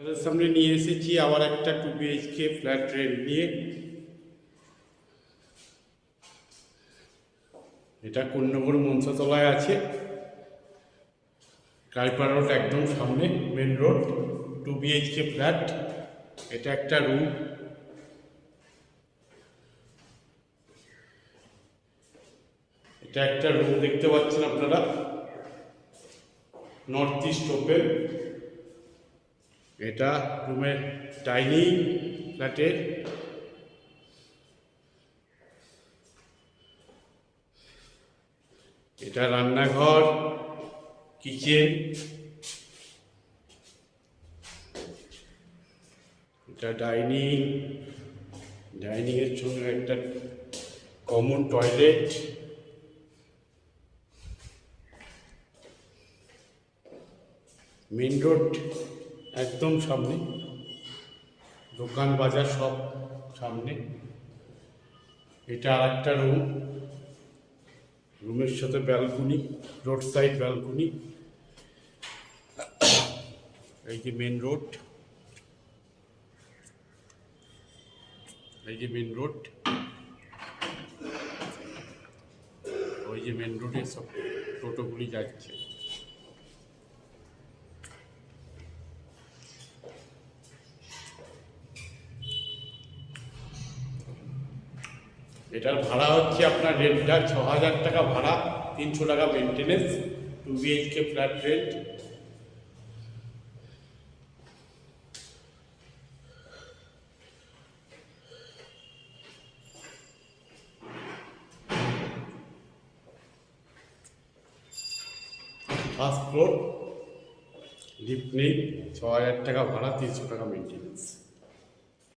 আপনাদের সামনে নিয়ে এসেছি আবার একটা 2 BHK ফ্ল্যাট রেন্ট নিয়ে। এটা কোন্নগর মনসাতলায় আছে, কালীপাড়া রোড একদম সামনে, মেন রোড। 2 BHK flat. এটা একটা রুম। এটা একটা রুম দেখতে পাচ্ছেন আপনারা, নর্থ ইস্ট ওপেন। এটা রুমের ডাইনিং ফ্ল্যাটের। এটা রান্নাঘর, কিচেন। এটা ডাইনিং, ডাইনিংয়ের সঙ্গে একটা কমন টয়লেট। মেন রোড একদম সামনে, দোকান বাজার সব সামনে। এটা আর একটা রুম, রুমের সাথে ব্যালকনি, রোড সাইড ব্যালকনি। এই যে মেন রোড, এই যে মেন রোড, ওই যে মেন রোডে সব টোটোগুলি যাচ্ছে। এটার ভাড়া হচ্ছে আপনার রেন্টটা 6,000 টাকা ভাড়া, 300 টাকা maintenance. 2 BHK flat rent. First floor, lift নেই, 6,000 টাকা ভাড়া, 300 টাকা মেনটেনেন্স।